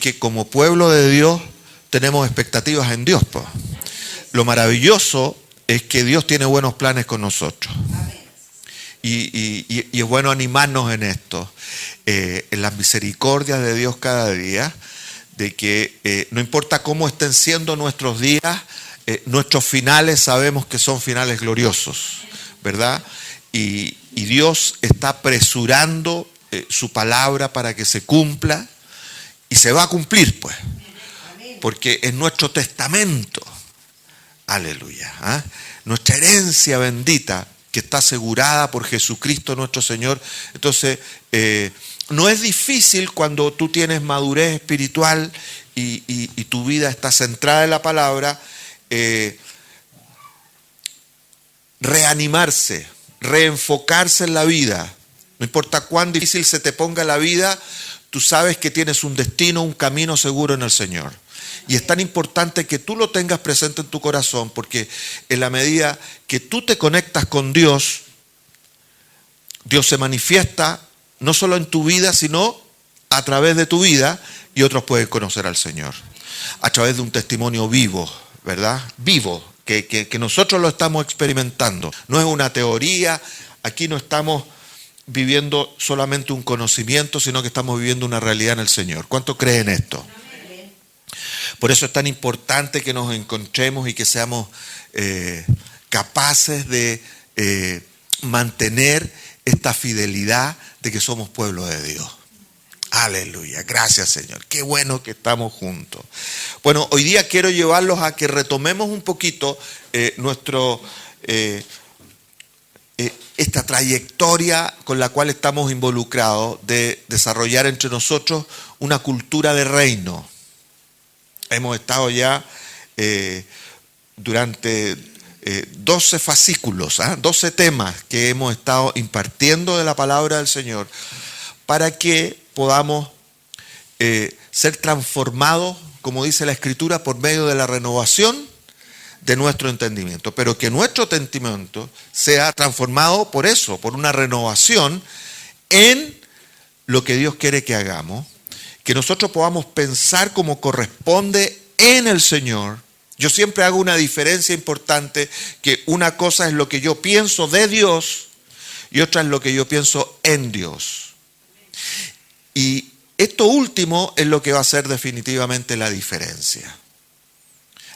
que como pueblo de Dios tenemos expectativas en Dios, po. Lo maravilloso es que Dios tiene buenos planes con nosotros. Y es bueno animarnos en esto, en las misericordias de Dios cada día, de que no importa cómo estén siendo nuestros días, nuestros finales sabemos que son finales gloriosos, ¿verdad? Y Dios está apresurando su palabra para que se cumpla, y se va a cumplir, pues, porque es nuestro testamento, aleluya, ¿eh? Nuestra herencia bendita, que está asegurada por Jesucristo nuestro Señor. Entonces, no es difícil cuando tú tienes madurez espiritual y tu vida está centrada en la palabra, reanimarse, reenfocarse en la vida. No importa cuán difícil se te ponga la vida, tú sabes que tienes un destino, un camino seguro en el Señor. Y es tan importante que tú lo tengas presente en tu corazón, porque en la medida que tú te conectas con Dios, Dios se manifiesta no solo en tu vida, sino a través de tu vida, y otros pueden conocer al Señor. A través de un testimonio vivo, ¿verdad? Vivo, que nosotros lo estamos experimentando. No es una teoría, aquí no estamos viviendo solamente un conocimiento, sino que estamos viviendo una realidad en el Señor. ¿Cuánto creen esto? Por eso es tan importante que nos encontremos y que seamos capaces de mantener esta fidelidad de que somos pueblo de Dios. Aleluya, gracias Señor, qué bueno que estamos juntos. Bueno, hoy día quiero llevarlos a que retomemos un poquito esta trayectoria con la cual estamos involucrados de desarrollar entre nosotros una cultura de reino. Hemos estado ya durante 12 fascículos, 12 temas que hemos estado impartiendo de la palabra del Señor para que podamos ser transformados, como dice la Escritura, por medio de la renovación de nuestro entendimiento. Pero que nuestro entendimiento sea transformado por eso, por una renovación en lo que Dios quiere que hagamos. Que nosotros podamos pensar como corresponde en el Señor. Yo siempre hago una diferencia importante, que una cosa es lo que yo pienso de Dios y otra es lo que yo pienso en Dios. Y esto último es lo que va a ser definitivamente la diferencia.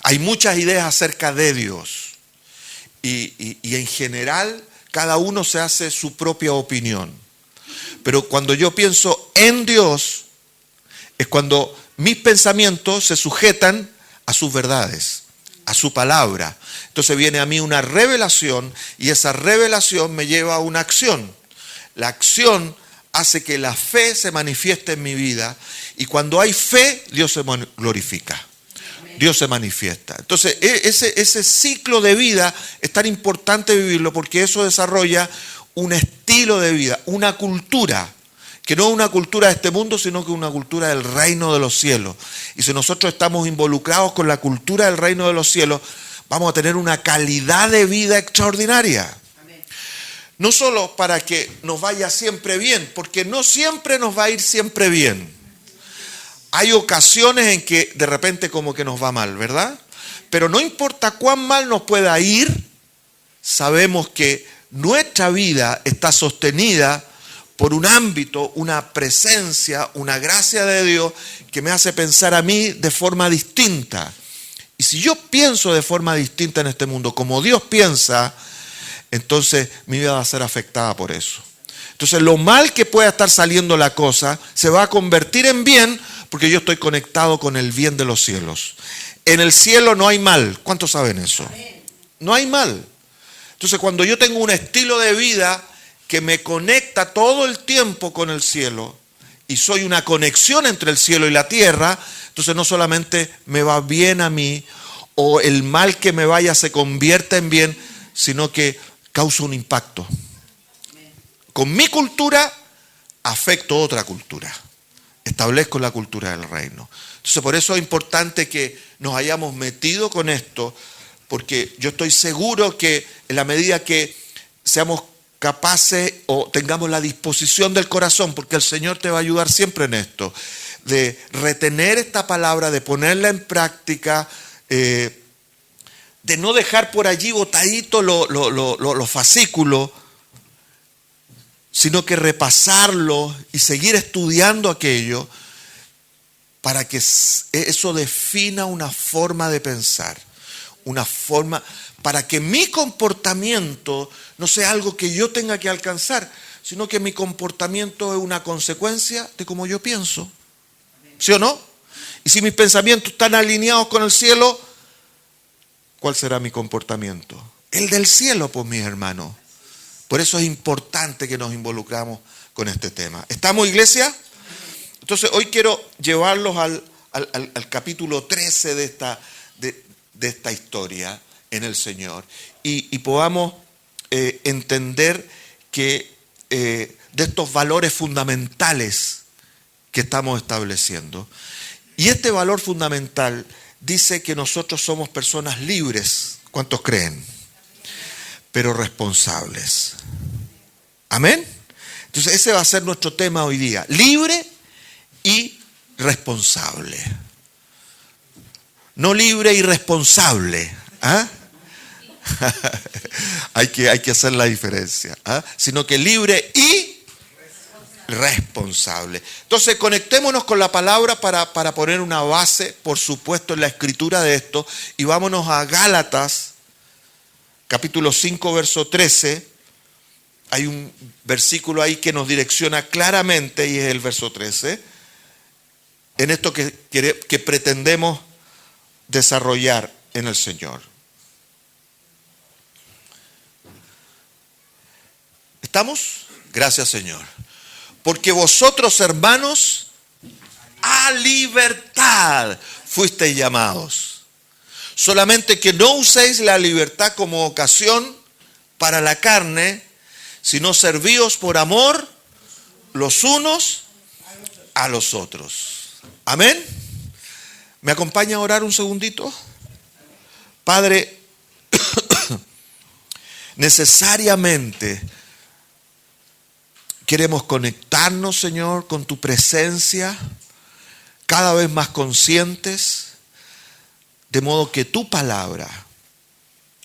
Hay muchas ideas acerca de Dios y en general cada uno se hace su propia opinión. Pero cuando yo pienso en Dios, es cuando mis pensamientos se sujetan a sus verdades, a su palabra. Entonces viene a mí una revelación y esa revelación me lleva a una acción. La acción hace que la fe se manifieste en mi vida y cuando hay fe, Dios se glorifica. Dios se manifiesta. Entonces ese ciclo de vida es tan importante vivirlo porque eso desarrolla un estilo de vida, una cultura. Que no es una cultura de este mundo, sino que es una cultura del reino de los cielos. Y si nosotros estamos involucrados con la cultura del reino de los cielos, vamos a tener una calidad de vida extraordinaria. Amén. No solo para que nos vaya siempre bien, porque no siempre nos va a ir siempre bien. Hay ocasiones en que de repente como que nos va mal, ¿verdad? Pero no importa cuán mal nos pueda ir, sabemos que nuestra vida está sostenida por un ámbito, una presencia, una gracia de Dios que me hace pensar a mí de forma distinta. Y si yo pienso de forma distinta en este mundo, como Dios piensa, entonces mi vida va a ser afectada por eso. Entonces lo mal que pueda estar saliendo la cosa, se va a convertir en bien porque yo estoy conectado con el bien de los cielos. En el cielo no hay mal. ¿Cuántos saben eso? No hay mal. Entonces cuando yo tengo un estilo de vida que me conecta todo el tiempo con el cielo y soy una conexión entre el cielo y la tierra, entonces no solamente me va bien a mí o el mal que me vaya se convierta en bien, sino que causa un impacto. Con mi cultura afecto otra cultura, establezco la cultura del reino. Entonces por eso es importante que nos hayamos metido con esto, porque yo estoy seguro que en la medida que seamos capaces o tengamos la disposición del corazón, porque el Señor te va a ayudar siempre en esto, de retener esta palabra, de ponerla en práctica, de no dejar por allí botadito los fascículos, sino que repasarlo y seguir estudiando aquello para que eso defina una forma de pensar, una forma para que mi comportamiento no sea algo que yo tenga que alcanzar, sino que mi comportamiento es una consecuencia de cómo yo pienso. ¿Sí o no? Y si mis pensamientos están alineados con el cielo, ¿cuál será mi comportamiento? El del cielo, pues, mis hermanos. Por eso es importante que nos involucramos con este tema. ¿Estamos, iglesia? Entonces, hoy quiero llevarlos al capítulo 13 de esta historia en el Señor. Y podamos entender que de estos valores fundamentales que estamos estableciendo. Y este valor fundamental dice que nosotros somos personas libres. ¿Cuántos creen? Pero responsables. ¿Amén? Entonces ese va a ser nuestro tema hoy día. Libre y responsable. No libre y responsable. ¿Ah? hay que hacer la diferencia. ¿Ah? Sino que libre y responsable. Entonces conectémonos con la palabra para poner una base, por supuesto, en la escritura de esto. Y vámonos a Gálatas, capítulo 5, verso 13. Hay un versículo ahí que nos direcciona claramente y es el verso 13. En esto que pretendemos desarrollar en el Señor. ¿Estamos? Gracias, Señor. Porque vosotros, hermanos, a libertad fuisteis llamados. Solamente que no uséis la libertad como ocasión para la carne, sino servíos por amor los unos a los otros. Amén. ¿Me acompaña a orar un segundito? Padre, necesariamente queremos conectarnos, Señor, con tu presencia, cada vez más conscientes, de modo que tu palabra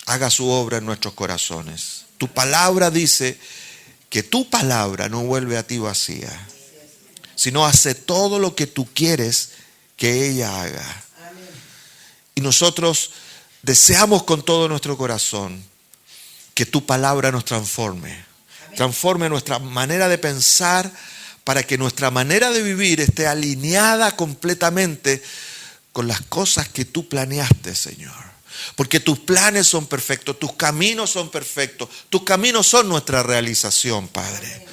haga su obra en nuestros corazones. Tu palabra dice que tu palabra no vuelve a ti vacía, sino hace todo lo que tú quieres que ella haga. Y nosotros deseamos con todo nuestro corazón que tu palabra nos transforme. Transforme nuestra manera de pensar para que nuestra manera de vivir esté alineada completamente con las cosas que tú planeaste, Señor. Porque tus planes son perfectos, tus caminos son perfectos, tus caminos son nuestra realización, Padre.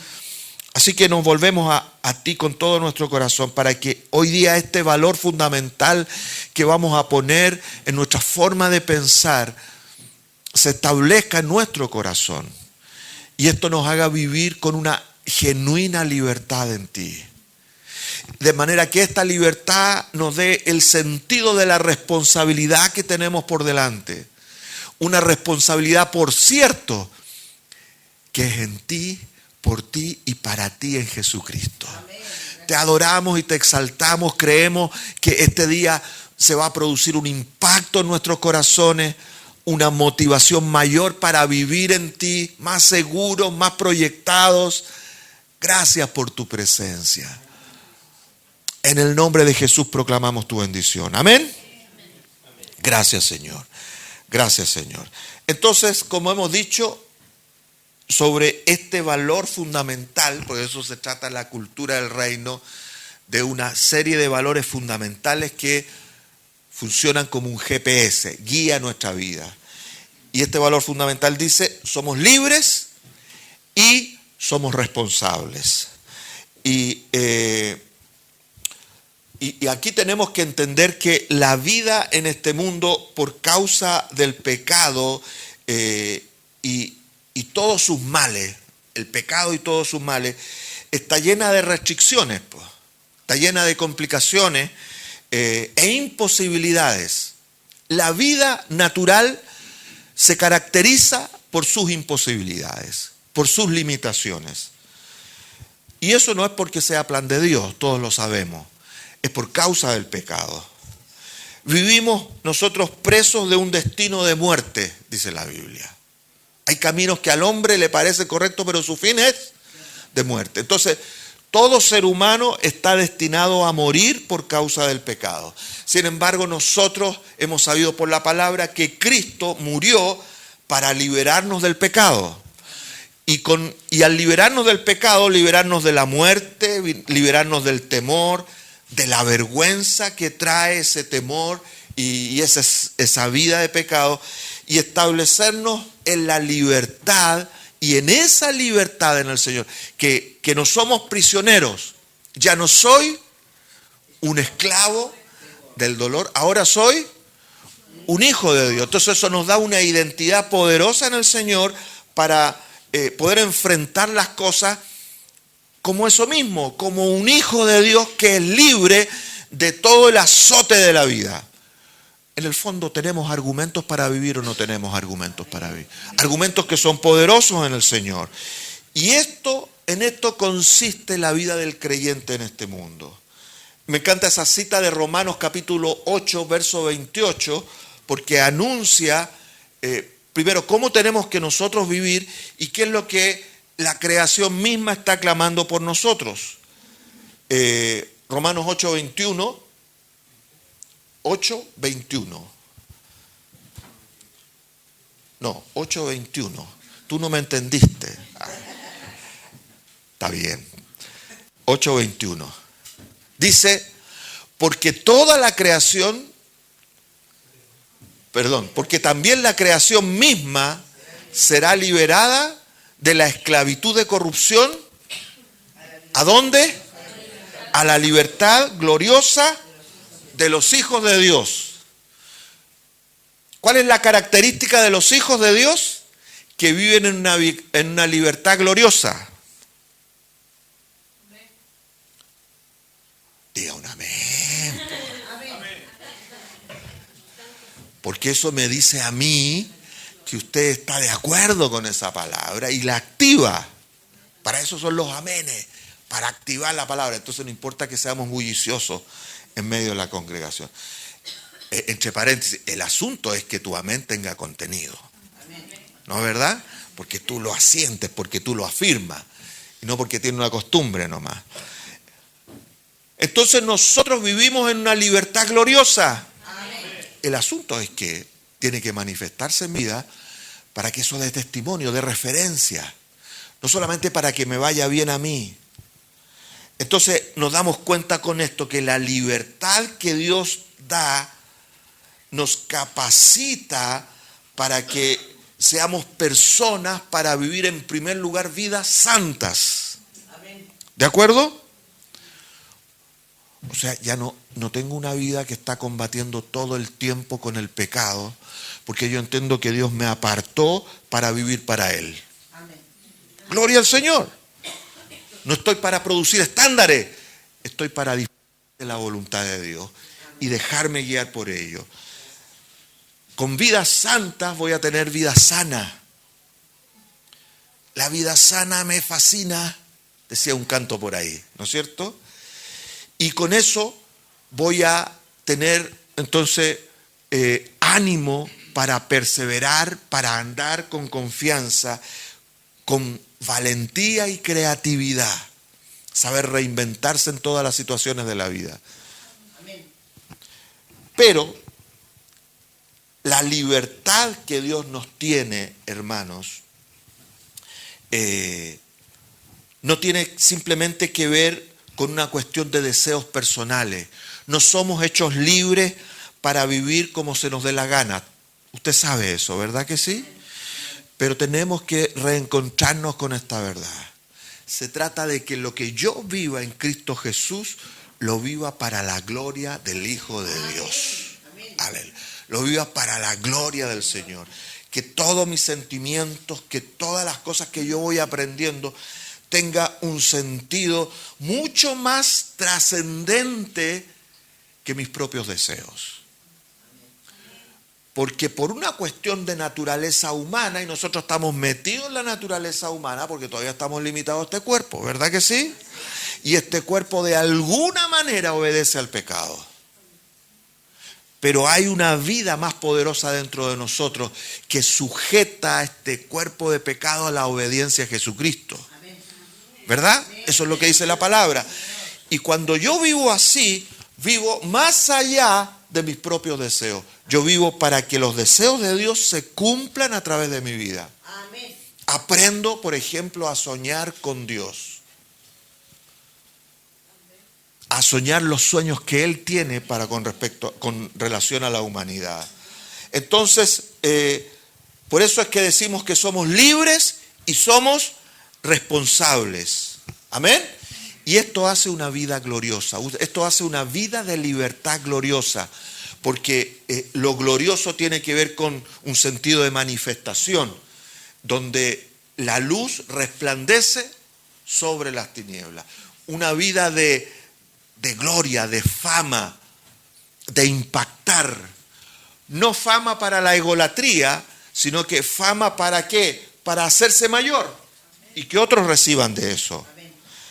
Así que nos volvemos a ti con todo nuestro corazón para que hoy día este valor fundamental que vamos a poner en nuestra forma de pensar se establezca en nuestro corazón. Y esto nos haga vivir con una genuina libertad en ti. De manera que esta libertad nos dé el sentido de la responsabilidad que tenemos por delante. Una responsabilidad, por cierto, que es en ti, por ti y para ti en Jesucristo. Te adoramos y te exaltamos. Creemos que este día se va a producir un impacto en nuestros corazones, una motivación mayor para vivir en ti, más seguros, más proyectados. Gracias por tu presencia. En el nombre de Jesús proclamamos tu bendición. Amén. Gracias, Señor. Gracias, Señor. Entonces, como hemos dicho, sobre este valor fundamental, por eso se trata la cultura del reino, de una serie de valores fundamentales que funcionan como un GPS, guía nuestra vida. Y este valor fundamental dice, somos libres y somos responsables. Y aquí tenemos que entender que la vida en este mundo, por causa del pecado y todos sus males, el pecado y todos sus males, está llena de restricciones, pues. Está llena de complicaciones e imposibilidades. La vida natural se caracteriza por sus imposibilidades, por sus limitaciones. Y eso no es porque sea plan de Dios, todos lo sabemos. es por causa del pecado. Vivimos nosotros presos de un destino de muerte, dice la Biblia. Hay caminos que al hombre le parece correcto, pero su fin es de muerte. Entonces, todo ser humano está destinado a morir por causa del pecado. Sin embargo, nosotros hemos sabido por la palabra que Cristo murió para liberarnos del pecado. Y al liberarnos del pecado, liberarnos de la muerte, liberarnos del temor, de la vergüenza que trae ese temor y esa vida de pecado, y establecernos en la libertad, y en esa libertad en el Señor, que no somos prisioneros. Ya no soy un esclavo del dolor, ahora soy un hijo de Dios. Entonces eso nos da una identidad poderosa en el Señor para poder enfrentar las cosas como eso mismo, como un hijo de Dios que es libre de todo el azote de la vida. En el fondo, ¿tenemos argumentos para vivir o no tenemos argumentos para vivir? Argumentos que son poderosos en el Señor. Y en esto consiste la vida del creyente en este mundo. Me encanta esa cita de Romanos capítulo 8, verso 28, porque anuncia primero cómo tenemos que nosotros vivir y qué es lo que la creación misma está clamando por nosotros. Romanos 8, 21. 8:21. No, 8:21. Tú no me entendiste. Está bien. 8:21. Dice, porque también la creación misma será liberada de la esclavitud de corrupción. ¿A dónde? A la libertad gloriosa de los hijos de Dios. ¿Cuál es la característica de los hijos de Dios? Que viven en una libertad gloriosa. Diga un amén. Porque eso me dice a mí que usted está de acuerdo con esa palabra y la activa. Para eso son los amenes, para activar la palabra. Entonces no importa que seamos bulliciosos en medio de la congregación. Entre paréntesis, el asunto es que tu amén tenga contenido. ¿No es verdad? Porque tú lo asientes, porque tú lo afirmas, y no porque tiene una costumbre nomás. Entonces nosotros vivimos en una libertad gloriosa. El asunto es que tiene que manifestarse en mi vida para que eso dé testimonio, dé referencia. No solamente para que me vaya bien a mí. Entonces nos damos cuenta con esto que la libertad que Dios da nos capacita para que seamos personas para vivir en primer lugar vidas santas. ¿De acuerdo? O sea, ya no tengo una vida que está combatiendo todo el tiempo con el pecado, porque yo entiendo que Dios me apartó para vivir para Él. Gloria al Señor. No estoy para producir estándares, estoy para disfrutar de la voluntad de Dios y dejarme guiar por ello. Con vidas santas voy a tener vida sana. La vida sana me fascina, decía un canto por ahí, ¿no es cierto? Y con eso voy a tener entonces ánimo para perseverar, para andar con confianza, con valentía y creatividad, saber reinventarse en todas las situaciones de la vida. Pero la libertad que Dios nos tiene, hermanos, no tiene simplemente que ver con una cuestión de deseos personales. No somos hechos libres para vivir como se nos dé la gana. Usted sabe eso, ¿verdad que sí? Pero tenemos que reencontrarnos con esta verdad. Se trata de que lo que yo viva en Cristo Jesús, lo viva para la gloria del Hijo de Dios. Amén. Lo viva para la gloria del Señor. Que todos mis sentimientos, que todas las cosas que yo voy aprendiendo tenga un sentido mucho más trascendente que mis propios deseos. Porque por una cuestión de naturaleza humana, y nosotros estamos metidos en la naturaleza humana porque todavía estamos limitados a este cuerpo, ¿verdad que sí? Y este cuerpo de alguna manera obedece al pecado. Pero hay una vida más poderosa dentro de nosotros que sujeta a este cuerpo de pecado a la obediencia a Jesucristo. ¿Verdad? Eso es lo que dice la palabra. Y cuando yo vivo así, vivo más allá de mis propios deseos. Yo vivo para que los deseos de Dios se cumplan a través de mi vida. Aprendo, por ejemplo, a soñar con Dios. A soñar los sueños que Él tiene con relación a la humanidad. Entonces, por eso es que decimos que somos libres y somos responsables. Amén. Y esto hace una vida gloriosa. Esto hace una vida de libertad gloriosa. Porque lo glorioso tiene que ver con un sentido de manifestación, donde la luz resplandece sobre las tinieblas. Una vida de gloria, de fama, de impactar. No fama para la egolatría, sino que fama ¿para qué? Para hacerse mayor y que otros reciban de eso.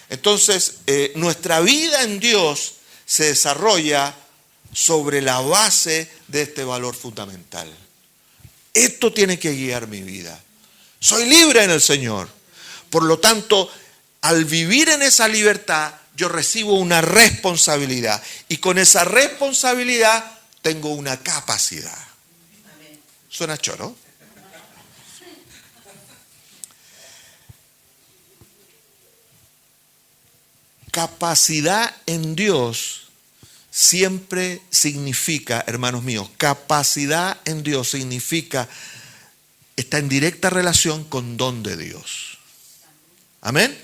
Entonces, nuestra vida en Dios se desarrolla sobre la base de este valor fundamental. Esto tiene que guiar mi vida. Soy libre en el Señor. Por lo tanto, al vivir en esa libertad, yo recibo una responsabilidad. Y con esa responsabilidad tengo una capacidad. ¿Suena choro? Capacidad en Dios siempre significa, hermanos míos, capacidad en Dios significa, está en directa relación con don de Dios. Amén.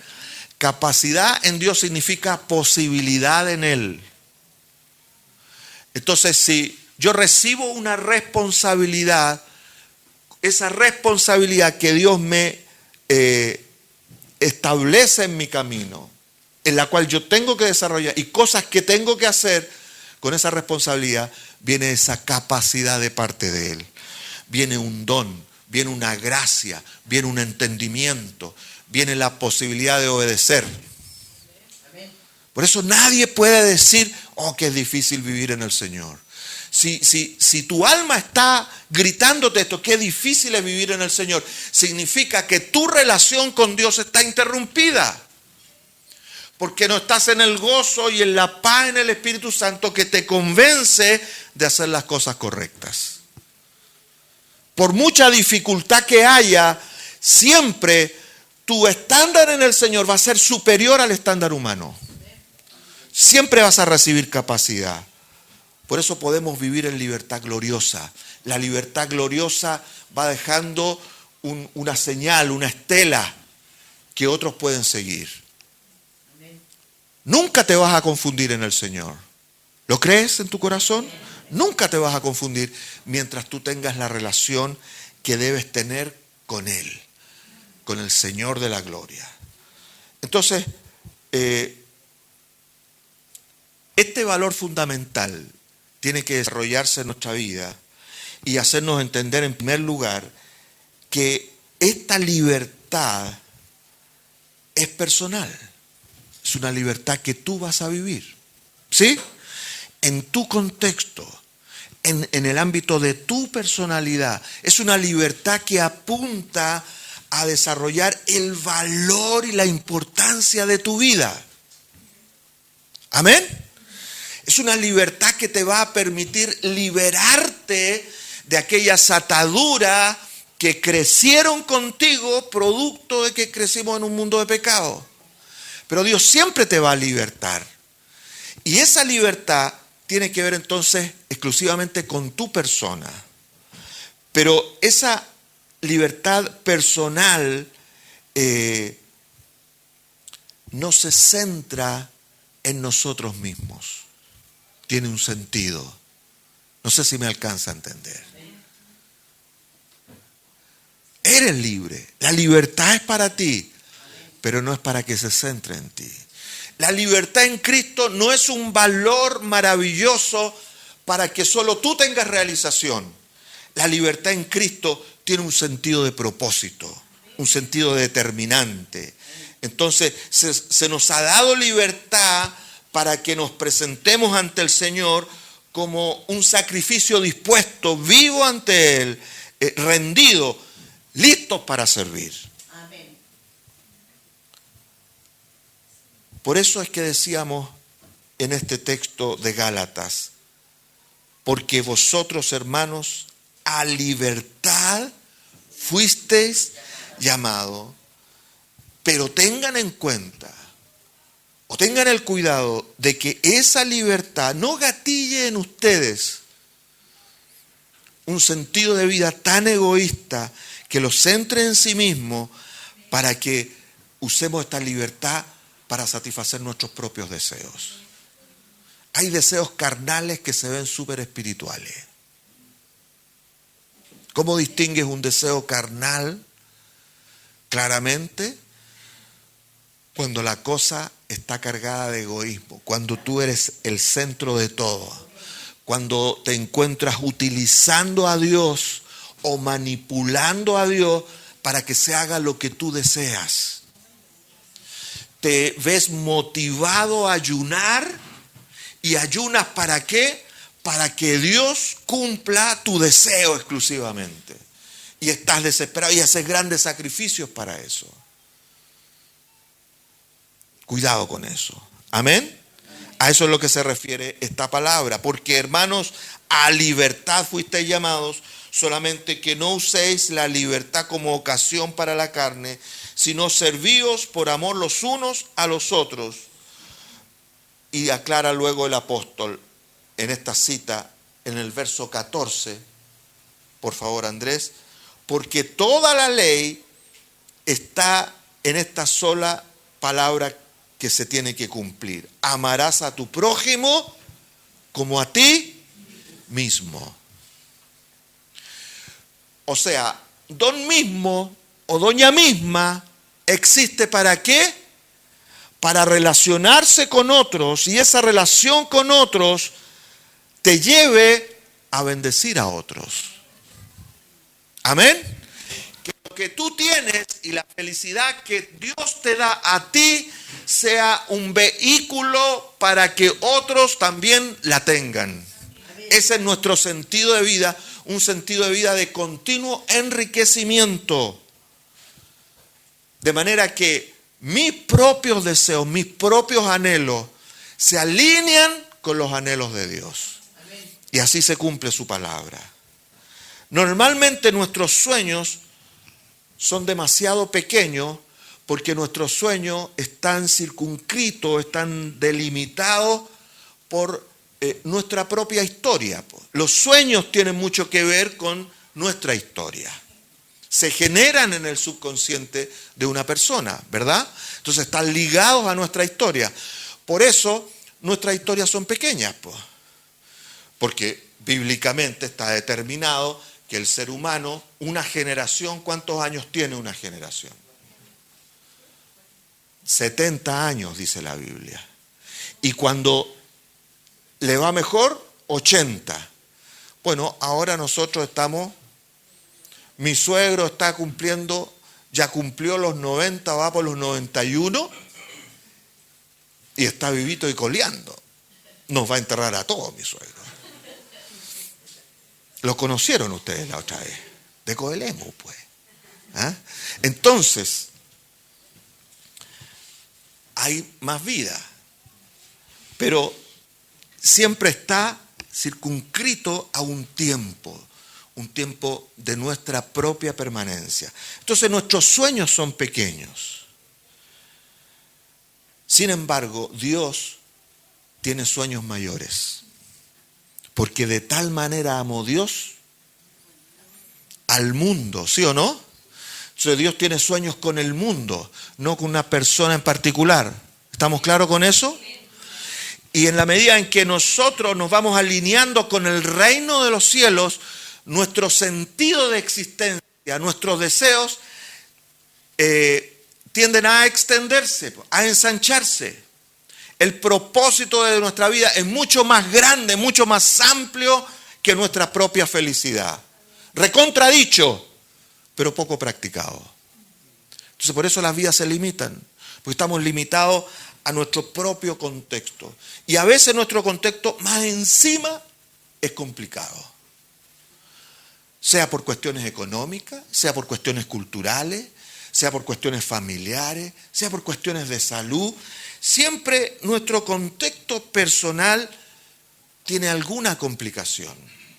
Capacidad en Dios significa posibilidad en Él. Entonces, si yo recibo una responsabilidad, esa responsabilidad que Dios me establece en mi camino, en la cual yo tengo que desarrollar y cosas que tengo que hacer, con esa responsabilidad viene esa capacidad de parte de Él. Viene un don, viene una gracia, viene un entendimiento, viene la posibilidad de obedecer. Por eso nadie puede decir, oh, que es difícil vivir en el Señor. Si tu alma está gritándote esto, qué difícil es vivir en el Señor, significa que tu relación con Dios está interrumpida. Porque no estás en el gozo y en la paz en el Espíritu Santo que te convence de hacer las cosas correctas. Por mucha dificultad que haya, siempre tu estándar en el Señor va a ser superior al estándar humano. Siempre vas a recibir capacidad. Por eso podemos vivir en libertad gloriosa. La libertad gloriosa va dejando una señal, una estela que otros pueden seguir. Nunca te vas a confundir en el Señor. ¿Lo crees en tu corazón? Nunca te vas a confundir mientras tú tengas la relación que debes tener con Él, con el Señor de la gloria. Entonces, este valor fundamental tiene que desarrollarse en nuestra vida y hacernos entender en primer lugar que esta libertad es personal. Es una libertad que tú vas a vivir. ¿Sí? En tu contexto, en el ámbito de tu personalidad. Es una libertad que apunta a desarrollar el valor y la importancia de tu vida. ¿Amén? Es una libertad que te va a permitir liberarte de aquellas ataduras que crecieron contigo producto de que crecimos en un mundo de pecado. Pero Dios siempre te va a libertar. Y esa libertad tiene que ver entonces exclusivamente con tu persona. Pero esa libertad personal no se centra en nosotros mismos. Tiene un sentido. No sé si me alcanza a entender. Eres libre. La libertad es para ti. Pero no es para que se centre en ti. La libertad en Cristo no es un valor maravilloso para que solo tú tengas realización. La libertad en Cristo tiene un sentido de propósito. un sentido determinante. Entonces se nos ha dado libertad para que nos presentemos ante el Señor como un sacrificio dispuesto, vivo ante Él, rendido, listos para servir. Amén. Por eso es que decíamos en este texto de Gálatas, porque vosotros, hermanos, a libertad fuisteis llamados, pero tengan en cuenta, o tengan el cuidado de que esa libertad no gatille en ustedes un sentido de vida tan egoísta que los centre en sí mismo para que usemos esta libertad para satisfacer nuestros propios deseos. Hay deseos carnales que se ven súper espirituales. ¿Cómo distingues un deseo carnal? Claramente, cuando la cosa está cargada de egoísmo, cuando tú eres el centro de todo, cuando te encuentras utilizando a Dios o manipulando a Dios para que se haga lo que tú deseas. Te ves motivado a ayunar y ayunas ¿para qué? Para que Dios cumpla tu deseo exclusivamente. Y estás desesperado y haces grandes sacrificios para eso. Cuidado con eso. Amén. A eso es lo que se refiere esta palabra. Porque, hermanos, a libertad fuisteis llamados, solamente que no uséis la libertad como ocasión para la carne, sino servíos por amor los unos a los otros. Y aclara luego el apóstol en esta cita, en el verso 14, por favor, Andrés, porque toda la ley está en esta sola palabra que se tiene que cumplir. Amarás a tu prójimo como a ti mismo. O sea, don mismo o doña misma existe ¿para qué? Para relacionarse con otros y esa relación con otros te lleve a bendecir a otros. Amén. Que lo que tú tienes y la felicidad que Dios te da a ti sea un vehículo para que otros también la tengan. Ese es nuestro sentido de vida, un sentido de vida de continuo enriquecimiento. De manera que mis propios deseos, mis propios anhelos se alinean con los anhelos de Dios. Y así se cumple su palabra. Normalmente nuestros sueños son demasiado pequeños porque nuestros sueños están circunscritos, están delimitados por nuestra propia historia. Los sueños tienen mucho que ver con nuestra historia. Se generan en el subconsciente de una persona, ¿verdad? Entonces están ligados a nuestra historia. Por eso nuestras historias son pequeñas, porque bíblicamente está determinado que el ser humano, una generación, ¿cuántos años tiene una generación? 70 años, dice la Biblia. Y cuando le va mejor, 80. Bueno, ahora nosotros estamos, mi suegro está cumpliendo, ya cumplió los 90, va por los 91 y está vivito y coleando. Nos va a enterrar a todos, mi suegro. Lo conocieron ustedes la otra vez, de Coelemu, pues. ¿Ah? Entonces, hay más vida, pero siempre está circunscrito a un tiempo de nuestra propia permanencia. Entonces nuestros sueños son pequeños. Sin embargo, Dios tiene sueños mayores. Porque de tal manera amó Dios al mundo, ¿sí o no? Entonces Dios tiene sueños con el mundo, no con una persona en particular. ¿Estamos claros con eso? Y en la medida en que nosotros nos vamos alineando con el reino de los cielos, nuestro sentido de existencia, nuestros deseos tienden a extenderse, a ensancharse. El propósito de nuestra vida es mucho más grande, mucho más amplio que nuestra propia felicidad. Recontradicho, pero poco practicado. Entonces por eso las vidas se limitan, porque estamos limitados a nuestro propio contexto. Y a veces nuestro contexto más encima es complicado. Sea por cuestiones económicas, sea por cuestiones culturales, sea por cuestiones familiares, sea por cuestiones de salud. Siempre nuestro contexto personal tiene alguna complicación.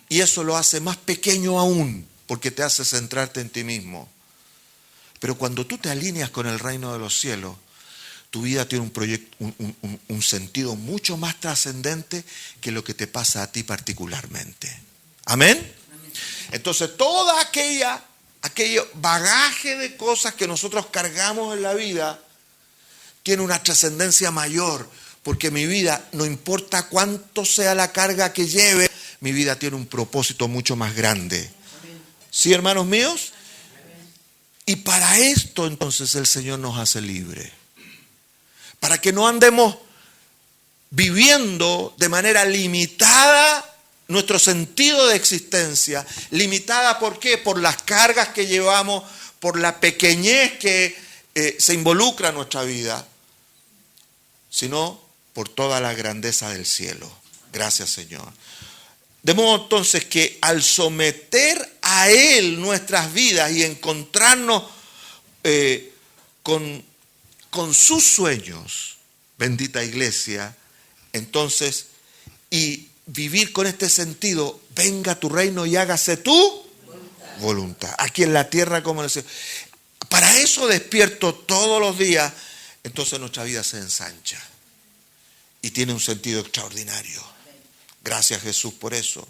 Y eso lo hace más pequeño aún, porque te hace centrarte en ti mismo. Pero cuando tú te alineas con el reino de los cielos, tu vida tiene un sentido mucho más trascendente que lo que te pasa a ti particularmente. ¿Amén? Entonces, toda aquello bagaje de cosas que nosotros cargamos en la vida tiene una trascendencia mayor, porque mi vida, no importa cuánto sea la carga que lleve, mi vida tiene un propósito mucho más grande. ¿Sí, hermanos míos? Y para esto entonces el Señor nos hace libres. Para que no andemos viviendo de manera limitada nuestro sentido de existencia. Limitada, ¿por qué? Por las cargas que llevamos, por la pequeñez que se involucra en nuestra vida, sino por toda la grandeza del cielo. Gracias, Señor. De modo entonces que al someter a Él nuestras vidas y encontrarnos con sus sueños, bendita iglesia, entonces, y vivir con este sentido, venga tu reino y hágase tu voluntad, aquí en la tierra como en el cielo. Para eso despierto todos los días, entonces nuestra vida se ensancha y tiene un sentido extraordinario. Gracias, Jesús, por eso.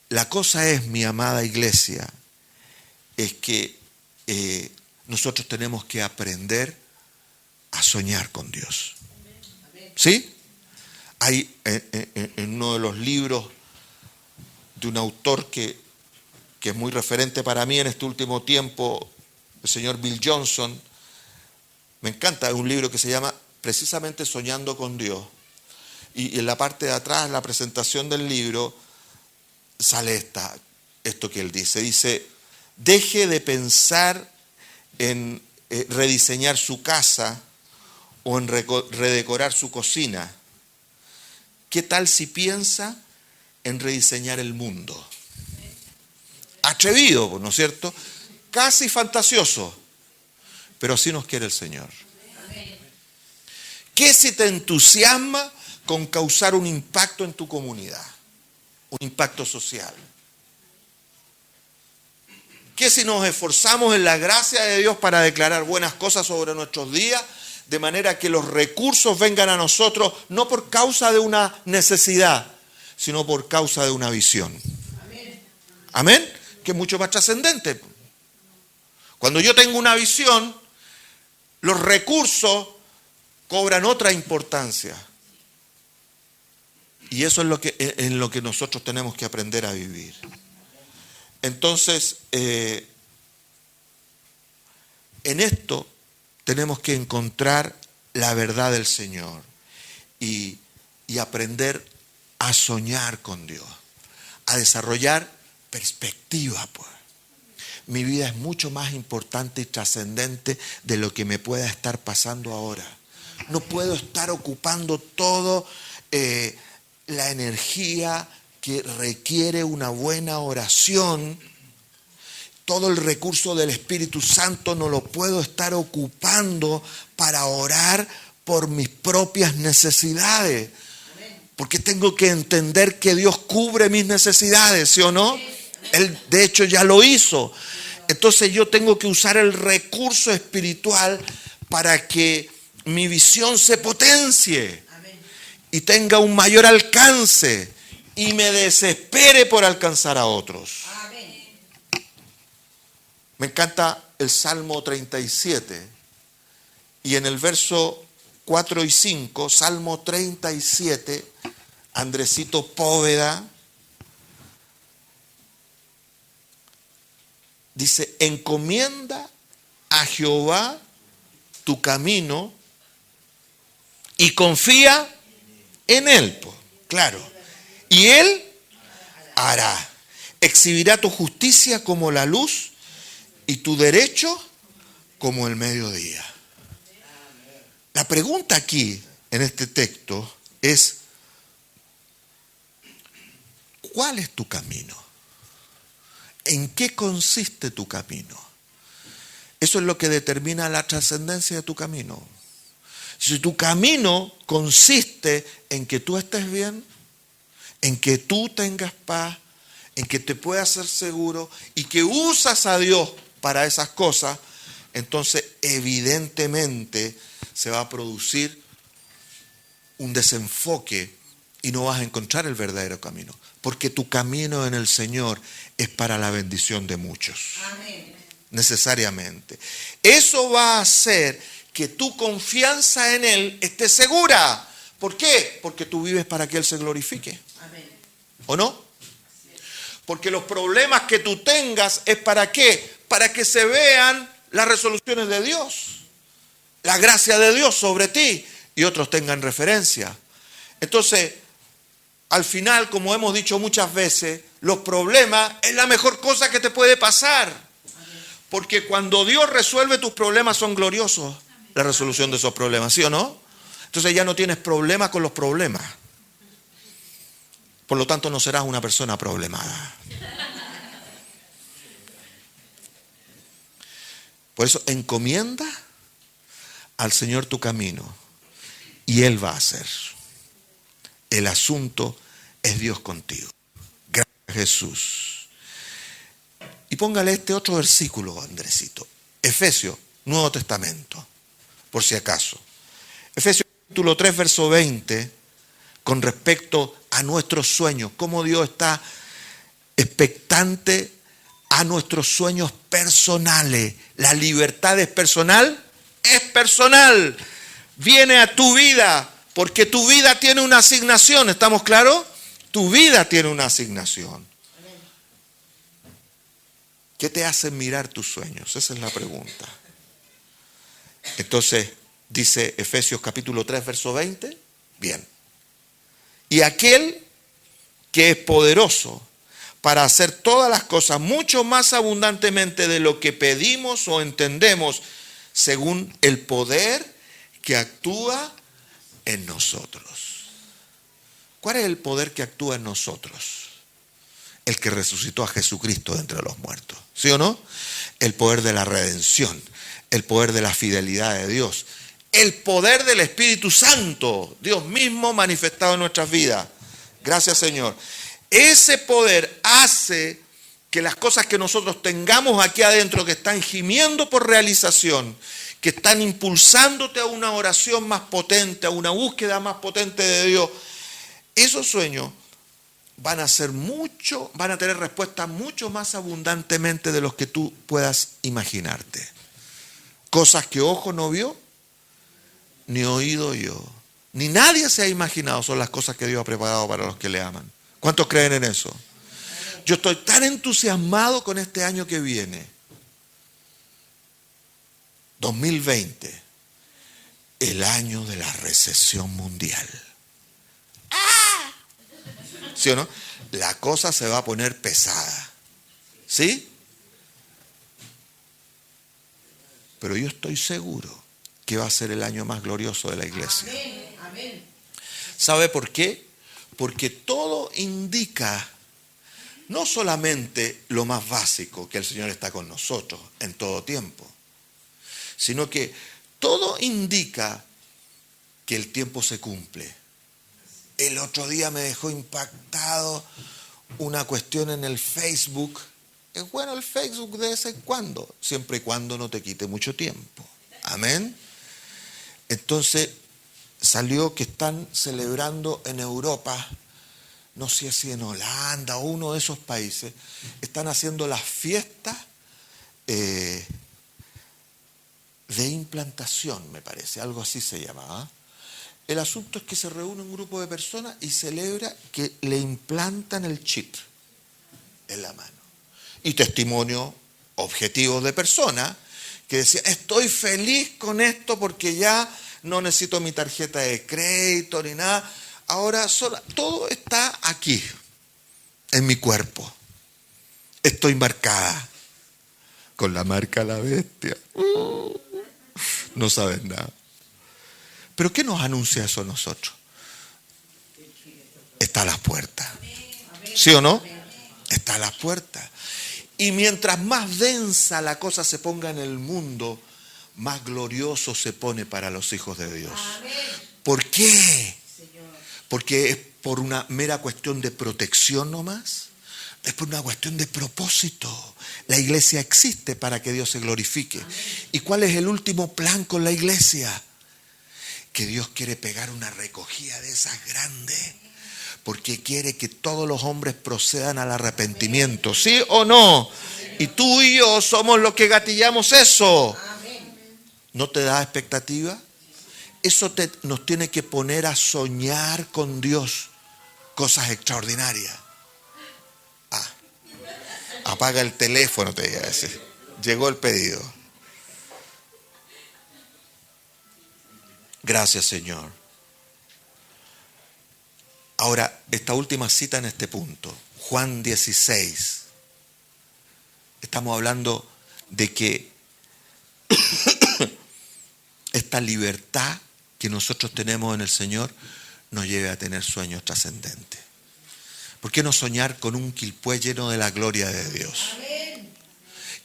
La cosa es, mi amada iglesia, es que nosotros tenemos que aprender a soñar con Dios. ¿Sí? Hay en uno de los libros de un autor que es muy referente para mí en este último tiempo, el señor Bill Johnson. Me encanta, es un libro que se llama precisamente Soñando con Dios. Y en la parte de atrás, en la presentación del libro, sale esto que él dice. Dice, deje de pensar en rediseñar su casa o en redecorar su cocina. ¿Qué tal si piensa en rediseñar el mundo? Atrevido, ¿no es cierto? Casi fantasioso, pero así nos quiere el Señor. ¿Qué si te entusiasma con causar un impacto en tu comunidad? Un impacto social. ¿Qué si nos esforzamos en la gracia de Dios para declarar buenas cosas sobre nuestros días, de manera que los recursos vengan a nosotros no por causa de una necesidad, sino por causa de una visión? Amén. Que es mucho más trascendente. Cuando yo tengo una visión, los recursos cobran otra importancia. Y eso es en lo que nosotros tenemos que aprender a vivir. Entonces, en esto tenemos que encontrar la verdad del Señor y aprender a soñar con Dios, a desarrollar perspectiva, pues. Mi vida es mucho más importante y trascendente de lo que me pueda estar pasando ahora. No puedo estar ocupando todo la energía que requiere una buena oración. Todo el recurso del Espíritu Santo no lo puedo estar ocupando para orar por mis propias necesidades. Porque tengo que entender que Dios cubre mis necesidades, ¿sí o no? Él de hecho ya lo hizo. Entonces yo tengo que usar el recurso espiritual para que mi visión se potencie y tenga un mayor alcance y me desespere por alcanzar a otros. Me encanta el Salmo 37 y en el verso 4 y 5, Salmo 37, Andresito Póveda dice, encomienda a Jehová tu camino y confía en Él. Claro. Y Él hará. Exhibirá tu justicia como la luz y tu derecho como el mediodía. La pregunta aquí, en este texto, es: ¿cuál es tu camino? ¿En qué consiste tu camino? Eso es lo que determina la trascendencia de tu camino. Si tu camino consiste en que tú estés bien, en que tú tengas paz, en que te puedas ser seguro y que usas a Dios para esas cosas, entonces evidentemente se va a producir un desenfoque y no vas a encontrar el verdadero camino. Porque tu camino en el Señor es para la bendición de muchos. Amén. Necesariamente. Eso va a hacer que tu confianza en Él esté segura. ¿Por qué? Porque tú vives para que Él se glorifique. Amén. ¿O no? Porque los problemas que tú tengas es ¿para qué? Para que se vean las resoluciones de Dios, la gracia de Dios sobre ti y otros tengan referencia. Entonces, al final, como hemos dicho muchas veces, los problemas es la mejor cosa que te puede pasar. Porque cuando Dios resuelve tus problemas son gloriosos, la resolución de esos problemas, ¿sí o no? Entonces ya no tienes problemas con los problemas. Por lo tanto, no serás una persona problemada. Por eso, encomienda al Señor tu camino y Él va a hacer. El asunto es Dios contigo. Gracias, Jesús. Y póngale este otro versículo, Andresito. Efesios, Nuevo Testamento, por si acaso. Efesios capítulo 3, verso 20, con respecto a nuestros sueños, cómo Dios está expectante a nuestros sueños personales. La libertad es personal, viene a tu vida, porque tu vida tiene una asignación, ¿estamos claros? Tu vida tiene una asignación. ¿Qué te hace mirar tus sueños? Esa es la pregunta. Entonces, dice Efesios capítulo 3, verso 20. Bien. Y aquel que es poderoso para hacer todas las cosas mucho más abundantemente de lo que pedimos o entendemos, según el poder que actúa en nosotros. ¿Cuál es el poder que actúa en nosotros? El que resucitó a Jesucristo de entre los muertos. ¿Sí o no? El poder de la redención, el poder de la fidelidad de Dios, el poder del Espíritu Santo, Dios mismo manifestado en nuestras vidas. Gracias, Señor. Ese poder hace que las cosas que nosotros tengamos aquí adentro, que están gimiendo por realización, que están impulsándote a una oración más potente, a una búsqueda más potente de Dios, esos sueños van a tener respuestas mucho más abundantemente de los que tú puedas imaginarte. Cosas que ojo no vio, ni oído yo, ni nadie se ha imaginado, son las cosas que Dios ha preparado para los que le aman. ¿Cuántos creen en eso? Yo estoy tan entusiasmado con este año que viene. 2020, el año de la recesión mundial. ¿Sí o no? La cosa se va a poner pesada. ¿Sí? Pero yo estoy seguro que va a ser el año más glorioso de la iglesia. Amén, amén. ¿Sabe por qué? Porque todo indica no solamente lo más básico, que el Señor está con nosotros en todo tiempo, sino que todo indica que el tiempo se cumple. El otro día me dejó impactado una cuestión en el Facebook. Es bueno el Facebook de vez en cuando, siempre y cuando no te quite mucho tiempo. Amén. Entonces salió que están celebrando en Europa, no sé si en Holanda o uno de esos países, están haciendo las fiestas de implantación, me parece, algo así se llamaba. El asunto es que se reúne un grupo de personas y celebra que le implantan el chip en la mano. Y testimonios objetivos de personas que decían, estoy feliz con esto porque ya no necesito mi tarjeta de crédito ni nada. Ahora todo está aquí. en mi cuerpo. Estoy marcada con la marca de la bestia. No saben nada. ¿Pero qué nos anuncia eso a nosotros? Está a las puertas. ¿Sí o no? Está a las puertas. Y mientras más densa la cosa se ponga en el mundo, más glorioso se pone para los hijos de Dios. ¿Por qué? Porque es por una mera cuestión de protección nomás. Es por una cuestión de propósito. La iglesia existe para que Dios se glorifique. ¿Y cuál es el último plan con la iglesia? Que Dios quiere pegar una recogida de esas grandes. Porque quiere que todos los hombres procedan al arrepentimiento. ¿Sí o no? Y tú y yo somos los que gatillamos eso. ¿No te da expectativa? Eso nos tiene que poner a soñar con Dios cosas extraordinarias. Apaga el teléfono, te iba a decir. Llegó el pedido. Gracias, Señor. Ahora, esta última cita en este punto, Juan 16. Estamos hablando de que esta libertad que nosotros tenemos en el Señor nos lleve a tener sueños trascendentes. ¿Por qué no soñar con un quilpué lleno de la gloria de Dios?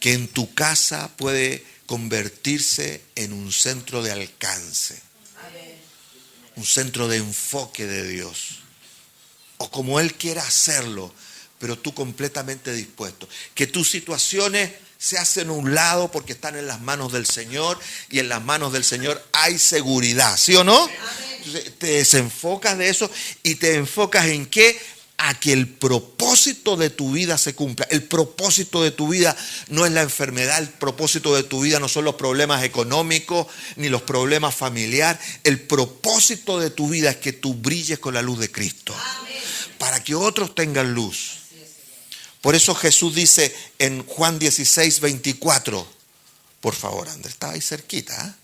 Que en tu casa puede convertirse en un centro de alcance, un centro de enfoque de Dios, o como Él quiera hacerlo, pero tú completamente dispuesto. Que tus situaciones se hacen a un lado porque están en las manos del Señor, y en las manos del Señor hay seguridad, ¿sí o no? Entonces, te desenfocas de eso y te enfocas en qué. A que el propósito de tu vida se cumpla. El propósito de tu vida no es la enfermedad, el propósito de tu vida no son los problemas económicos ni los problemas familiares. El propósito de tu vida es que tú brilles con la luz de Cristo. Amén. Para que otros tengan luz. Por eso Jesús dice en Juan 16, 24. Por favor, Andrés, estaba ahí cerquita.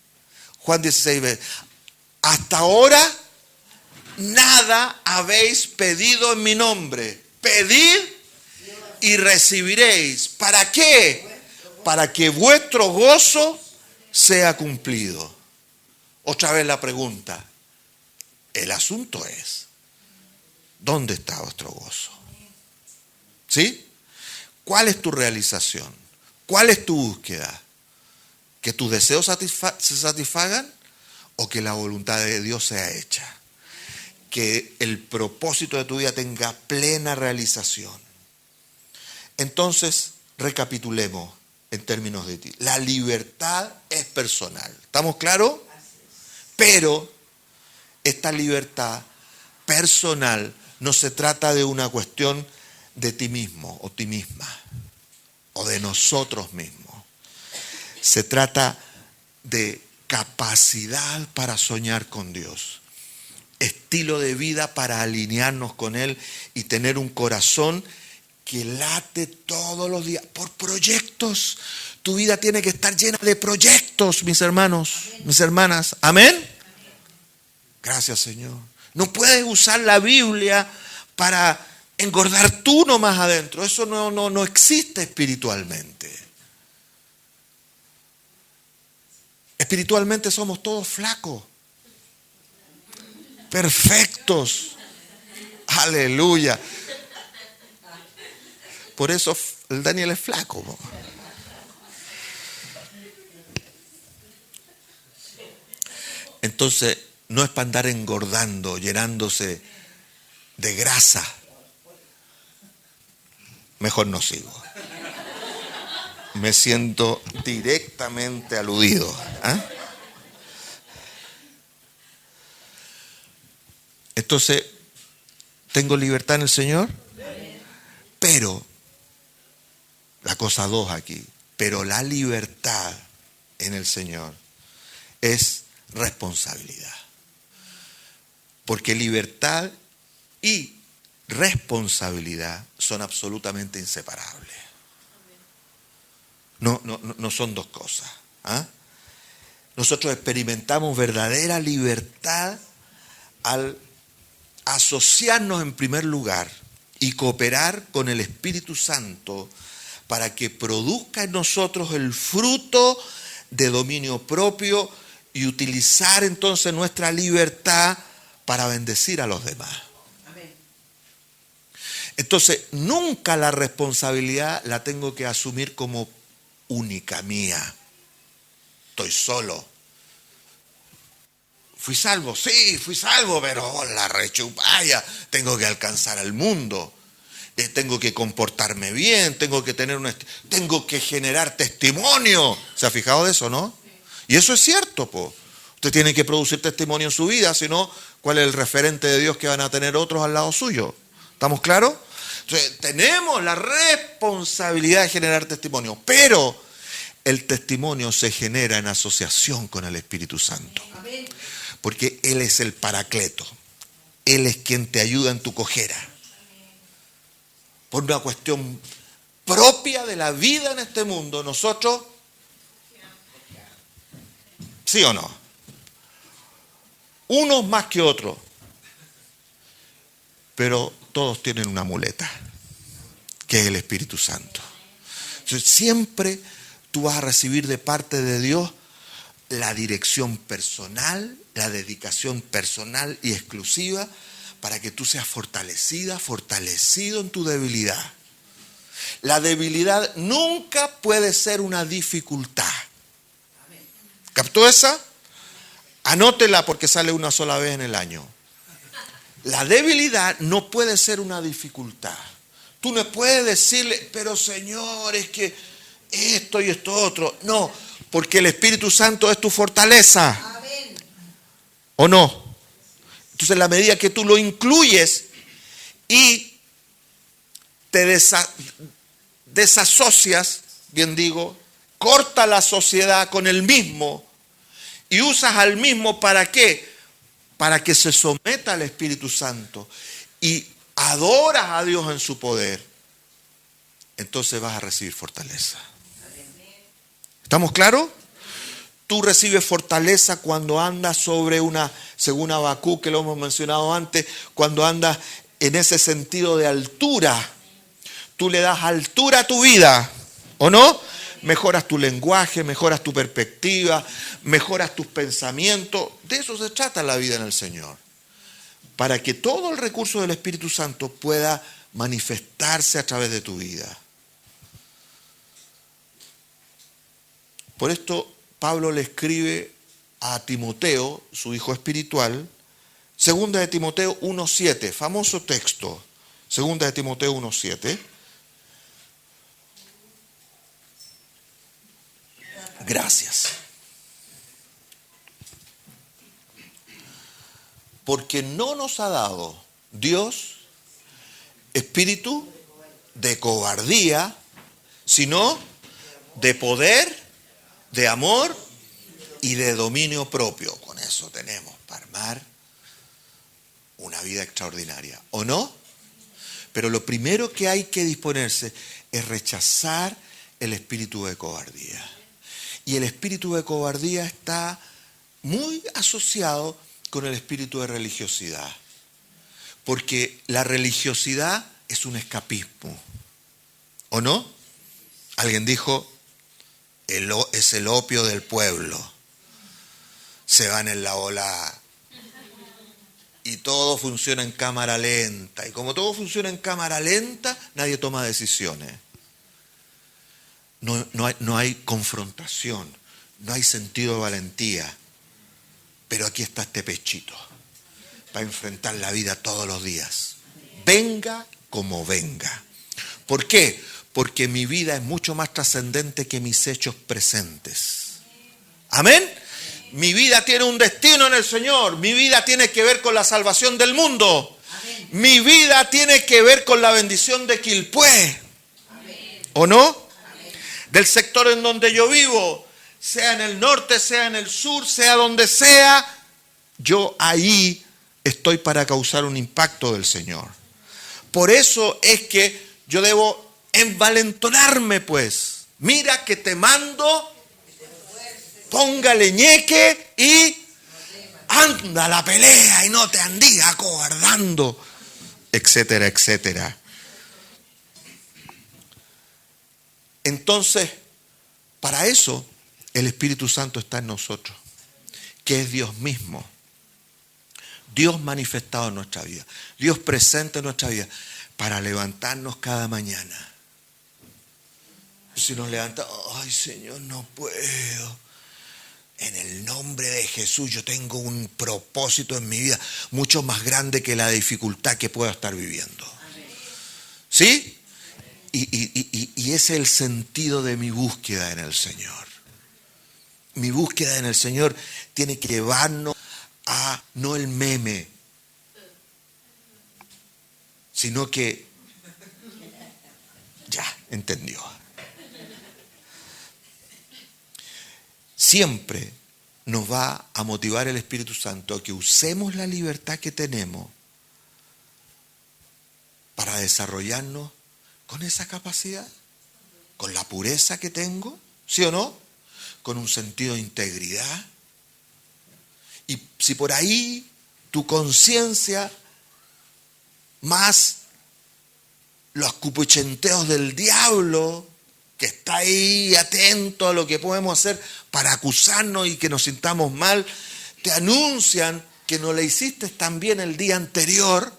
Juan 16, 24. Hasta ahora nada habéis pedido en mi nombre. Pedid y recibiréis. ¿Para qué? Para que vuestro gozo sea cumplido. Otra vez la pregunta. El asunto es, ¿dónde está vuestro gozo? ¿Sí? ¿Cuál es tu realización? ¿Cuál es tu búsqueda? ¿Que tus deseos se satisfagan o que la voluntad de Dios sea hecha? Que el propósito de tu vida tenga plena realización. Entonces, recapitulemos en términos de ti. La libertad es personal. ¿Estamos claros? Pero esta libertad personal no se trata de una cuestión de ti mismo o ti misma o de nosotros mismos. Se trata de capacidad para soñar con Dios. Estilo de vida para alinearnos con Él y tener un corazón que late todos los días por proyectos. Tu vida tiene que estar llena de proyectos, mis hermanos, mis hermanas. ¿Amén? Gracias, Señor. No puedes usar la Biblia para engordar tú nomás adentro. Eso no existe espiritualmente. Espiritualmente somos todos flacos. Perfectos. Aleluya. Por eso el Daniel es flaco. Entonces, no es para andar engordando, llenándose de grasa. Mejor no sigo. Me siento directamente aludido. Entonces, ¿tengo libertad en el Señor? Pero, la cosa 2 aquí, pero la libertad en el Señor es responsabilidad. Porque libertad y responsabilidad son absolutamente inseparables. No son dos cosas. Nosotros experimentamos verdadera libertad al asociarnos en primer lugar y cooperar con el Espíritu Santo para que produzca en nosotros el fruto de dominio propio y utilizar entonces nuestra libertad para bendecir a los demás. Entonces, nunca la responsabilidad la tengo que asumir como única mía. Estoy solo. ¿Fui salvo? Sí, fui salvo, pero la rechupalla. Tengo que alcanzar al mundo. Tengo que comportarme bien, tengo que generar testimonio. ¿Se ha fijado de eso, no? Y eso es cierto, po. Usted tiene que producir testimonio en su vida, si no, ¿cuál es el referente de Dios que van a tener otros al lado suyo? ¿Estamos claros? Entonces, tenemos la responsabilidad de generar testimonio, pero el testimonio se genera en asociación con el Espíritu Santo. Porque Él es el Paracleto. Él es quien te ayuda en tu cojera. Por una cuestión propia de la vida en este mundo, nosotros, ¿sí o no? Unos más que otros. Pero todos tienen una muleta, que es el Espíritu Santo. Entonces, siempre tú vas a recibir de parte de Dios la dirección personal, la dedicación personal y exclusiva para que tú seas fortalecido en tu debilidad. La debilidad nunca puede ser una dificultad. ¿Captó esa? Anótela porque sale una sola vez en el año. La debilidad no puede ser una dificultad. Tú no puedes decirle, pero Señor, es que esto y esto otro. No, porque el Espíritu Santo es tu fortaleza. Amén. ¿O no? Entonces, en la medida que tú lo incluyes y te desasocias, bien digo, corta la sociedad con el mismo y usas al mismo ¿para qué? Para que se someta al Espíritu Santo y adoras a Dios en su poder, entonces vas a recibir fortaleza. ¿Estamos claros? Tú recibes fortaleza cuando andas sobre una, según Habacuc, que lo hemos mencionado antes, cuando andas en ese sentido de altura. Tú le das altura a tu vida, ¿o no? Mejoras tu lenguaje, mejoras tu perspectiva, mejoras tus pensamientos. De eso se trata la vida en el Señor. Para que todo el recurso del Espíritu Santo pueda manifestarse a través de tu vida. Por esto Pablo le escribe a Timoteo, su hijo espiritual, 2 de Timoteo 1:7, famoso texto, 2 de Timoteo 1:7. Gracias. Porque no nos ha dado Dios espíritu de cobardía, sino de poder, de amor y de dominio propio. Con eso tenemos para armar una vida extraordinaria, ¿o no? Pero lo primero que hay que disponerse es rechazar el espíritu de cobardía. Y el espíritu de cobardía está muy asociado con el espíritu de religiosidad. Porque la religiosidad es un escapismo, ¿o no? Alguien dijo, es el opio del pueblo. Se van en la ola y todo funciona en cámara lenta. Y como todo funciona en cámara lenta, nadie toma decisiones. No hay confrontación, no hay sentido de valentía. Pero aquí está este pechito para enfrentar la vida todos los días. Venga como venga. ¿Por qué? Porque mi vida es mucho más trascendente que mis hechos presentes. ¿Amén? Mi vida tiene un destino en el Señor. Mi vida tiene que ver con la salvación del mundo. Amén. Mi vida tiene que ver con la bendición de Quilpué. Amén. ¿O no? Amén. Del sector en donde yo vivo, sea en el norte, sea en el sur, sea donde sea, yo ahí estoy para causar un impacto del Señor. Por eso es que yo debo envalentonarme, pues. Mira que te mando, póngale ñeque y anda a la pelea y no te andís acobardando, etcétera, etcétera. Entonces, para eso el Espíritu Santo está en nosotros, que es Dios mismo. Dios manifestado en nuestra vida, Dios presente en nuestra vida, para levantarnos cada mañana. Si nos levantamos, ay Señor, no puedo. En el nombre de Jesús yo tengo un propósito en mi vida mucho más grande que la dificultad que pueda estar viviendo. ¿Sí? Y ese es el sentido de mi búsqueda en el Señor. Mi búsqueda en el Señor tiene que llevarnos a no el meme, sino que ya entendió. Siempre nos va a motivar el Espíritu Santo a que usemos la libertad que tenemos para desarrollarnos con esa capacidad, con la pureza que tengo, ¿sí o no? Con un sentido de integridad. Y si por ahí tu conciencia, más los cupuchenteos del diablo, que está ahí atento a lo que podemos hacer para acusarnos y que nos sintamos mal, te anuncian que no le hiciste tan bien el día anterior,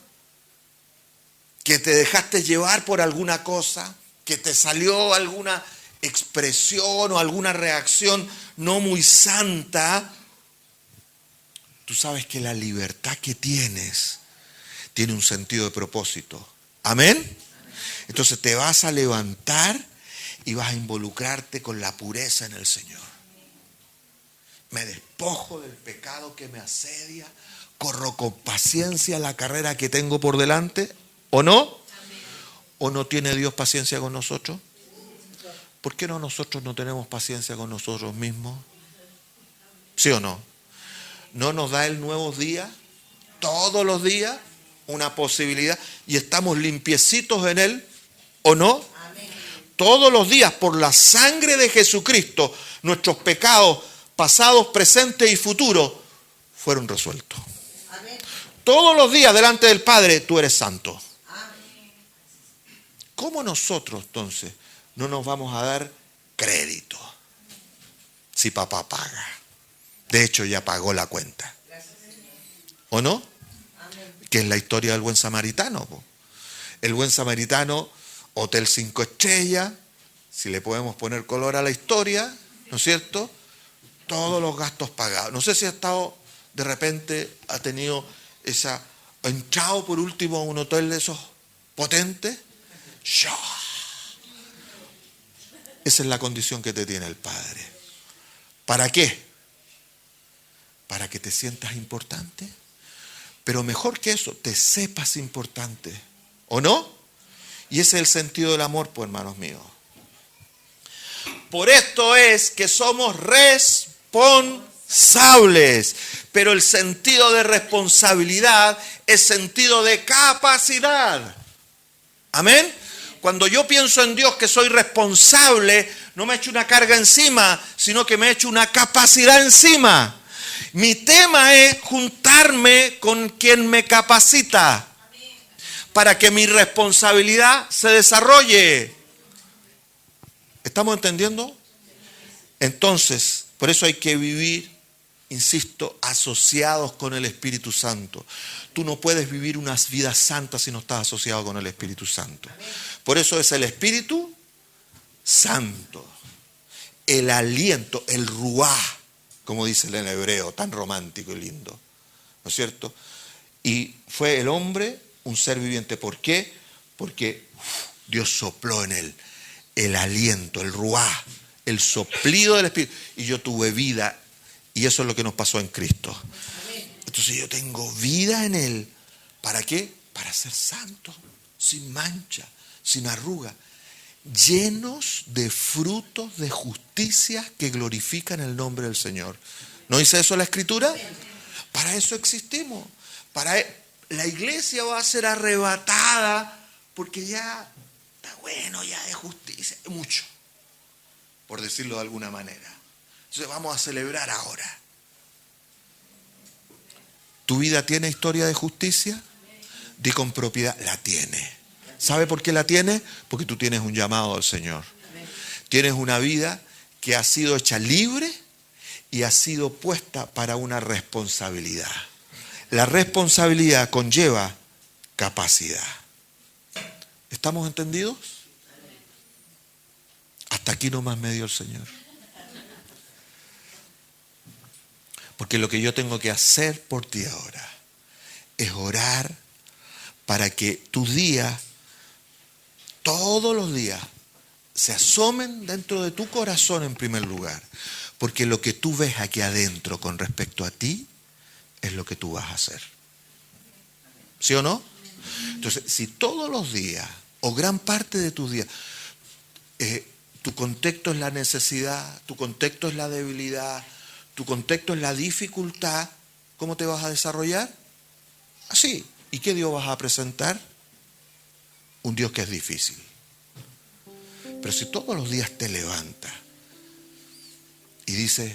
que te dejaste llevar por alguna cosa, que te salió alguna expresión o alguna reacción no muy santa. Tú sabes que la libertad que tienes tiene un sentido de propósito. ¿Amén? Entonces te vas a levantar y vas a involucrarte con la pureza en el Señor. Me despojo del pecado que me asedia, corro con paciencia la carrera que tengo por delante, ¿o no? ¿O no tiene Dios paciencia con nosotros? ¿Por qué no nosotros no tenemos paciencia con nosotros mismos? ¿Sí o no? ¿No nos da el nuevo día? Todos los días una posibilidad y estamos limpiecitos en Él, ¿o no? Todos los días, por la sangre de Jesucristo, nuestros pecados pasados, presentes y futuros fueron resueltos. Amén. Todos los días delante del Padre tú eres santo. Amén. ¿Cómo nosotros entonces no nos vamos a dar crédito si papá paga? De hecho ya pagó la cuenta. ¿O no? Amén. Que es la historia del buen samaritano. El buen samaritano, Hotel 5 estrellas, si le podemos poner color a la historia, ¿no es cierto? Todos los gastos pagados. No sé si ha estado, de repente, ha tenido entrado por último a un hotel de esos potentes. Esa es la condición que te tiene el Padre. ¿Para qué? Para que te sientas importante. Pero mejor que eso, te sepas importante. ¿O no? Y ese es el sentido del amor, pues, hermanos míos. Por esto es que somos responsables. Pero el sentido de responsabilidad es sentido de capacidad. Amén. Cuando yo pienso en Dios que soy responsable, no me echo una carga encima, sino que me echo una capacidad encima. Mi tema es juntarme con quien me capacita para que mi responsabilidad se desarrolle. ¿Estamos entendiendo? Entonces, por eso hay que vivir, insisto, asociados con el Espíritu Santo. Tú no puedes vivir unas vidas santas si no estás asociado con el Espíritu Santo. Por eso es el Espíritu Santo. El aliento, el ruá, como dice en hebreo, tan romántico y lindo. ¿No es cierto? Y fue el hombre un ser viviente. ¿Por qué? Porque Dios sopló en él el aliento, el ruá, el soplido del Espíritu. Y yo tuve vida. Y eso es lo que nos pasó en Cristo. Entonces yo tengo vida en Él. ¿Para qué? Para ser santos, sin mancha, sin arruga, llenos de frutos de justicia que glorifican el nombre del Señor. ¿No dice eso la Escritura? Para eso existimos. La iglesia va a ser arrebatada porque ya está bueno, ya de justicia, mucho, por decirlo de alguna manera. Entonces vamos a celebrar ahora. ¿Tu vida tiene historia de justicia? Di con propiedad, la tiene. ¿Sabe por qué la tiene? Porque tú tienes un llamado al Señor. Tienes una vida que ha sido hecha libre y ha sido puesta para una responsabilidad. La responsabilidad conlleva capacidad. ¿Estamos entendidos? Hasta aquí nomás me dio el Señor. Porque lo que yo tengo que hacer por ti ahora es orar para que tus días, todos los días, se asomen dentro de tu corazón en primer lugar. Porque lo que tú ves aquí adentro con respecto a ti es lo que tú vas a hacer. ¿Sí o no? Entonces, si todos los días, o gran parte de tus días, tu contexto es la necesidad, tu contexto es la debilidad, tu contexto es la dificultad, ¿cómo te vas a desarrollar? Así. ¿Y qué Dios vas a presentar? Un Dios que es difícil. Pero si todos los días te levantas y dices,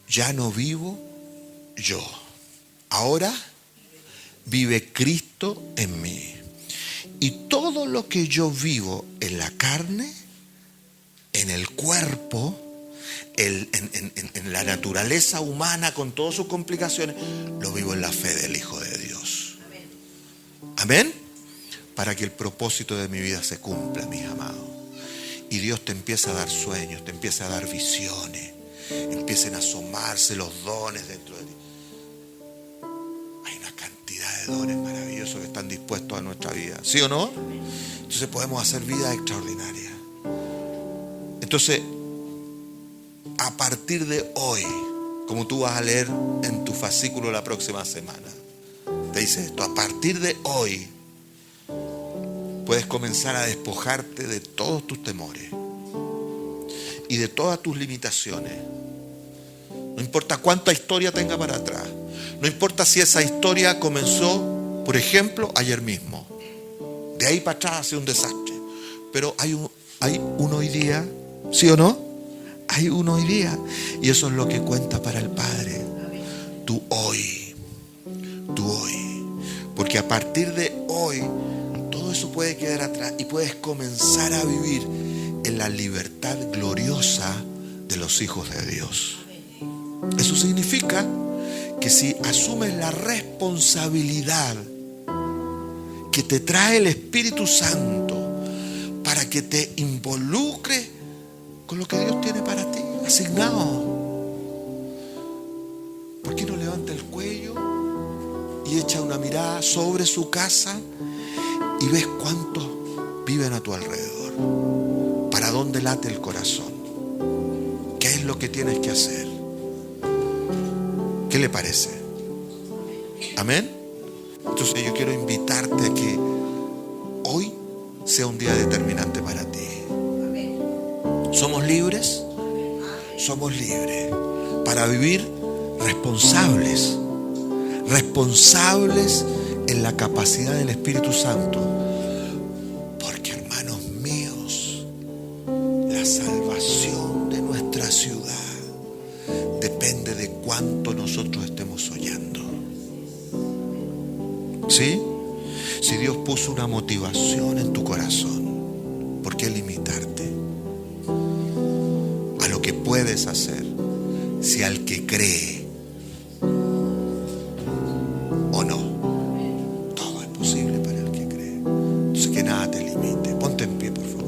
ya no vivo yo, ahora vive Cristo en mí. Y todo lo que yo vivo en la carne, en el cuerpo, en la naturaleza humana con todas sus complicaciones, lo vivo en la fe del Hijo de Dios. Amén. Para que el propósito de mi vida se cumpla, mis amados. Y Dios te empieza a dar sueños, te empieza a dar visiones, empiecen a asomarse los dones dentro de ti. Hay una cantidad de dones maravillosos que están dispuestos a nuestra vida, ¿sí o no? Entonces podemos hacer vida extraordinaria. Entonces, a partir de hoy, como tú vas a leer en tu fascículo la próxima semana, te dice esto: a partir de hoy puedes comenzar a despojarte de todos tus temores y de todas tus limitaciones. No importa cuánta historia tenga para atrás. No importa si esa historia comenzó, por ejemplo, ayer mismo. De ahí para atrás ha sido un desastre. Pero hay un hoy día, ¿sí o no? Hay un hoy día. Y eso es lo que cuenta para el Padre. Tu hoy. Tu hoy. Porque a partir de hoy, todo eso puede quedar atrás y puedes comenzar a vivir en la libertad gloriosa de los hijos de Dios. Eso significa que si asumes la responsabilidad que te trae el Espíritu Santo para que te involucres con lo que Dios tiene para ti, asignado, ¿por qué no levanta el cuello y echa una mirada sobre su casa y ves cuántos viven a tu alrededor? ¿Para dónde late el corazón? ¿Qué es lo que tienes que hacer? ¿Qué le parece? ¿Amén? Entonces yo quiero invitarte a que hoy sea un día determinante para ti. ¿Somos libres? Somos libres para vivir responsables en la capacidad del Espíritu Santo. Porque, hermanos míos, la salvación de nuestra ciudad depende de cuánto nosotros estemos soñando. ¿Sí? Si Dios puso una motivación en tu corazón, ¿por qué limitarte a lo que puedes hacer? Si al que cree o no, todo es posible para el que cree. Entonces que nada te limite. Ponte en pie, por favor.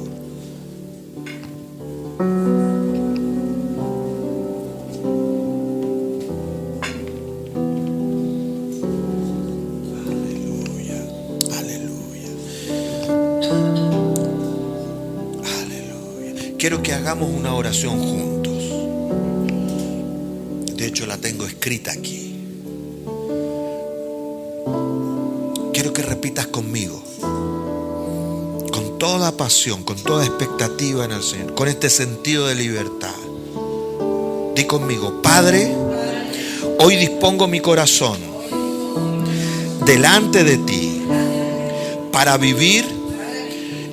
Quiero que hagamos una oración juntos. De hecho, la tengo escrita aquí. Quiero que repitas conmigo, con toda pasión, con toda expectativa en el Señor, con este sentido de libertad. Di conmigo: Padre, hoy dispongo mi corazón delante de ti para vivir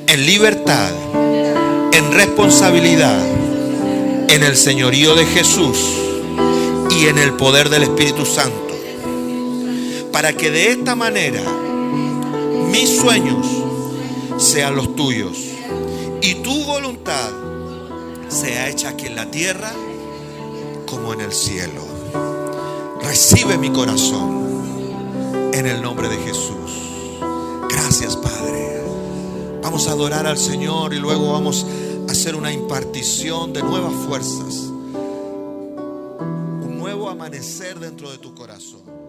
en libertad, en responsabilidad, en el señorío de Jesús y en el poder del Espíritu Santo, para que de esta manera mis sueños sean los tuyos y tu voluntad sea hecha aquí en la tierra como en el cielo. Recibe mi corazón en el nombre de Jesús. Gracias, Padre. Vamos a adorar al Señor y luego vamos a hacer una impartición de nuevas fuerzas, un nuevo amanecer dentro de tu corazón.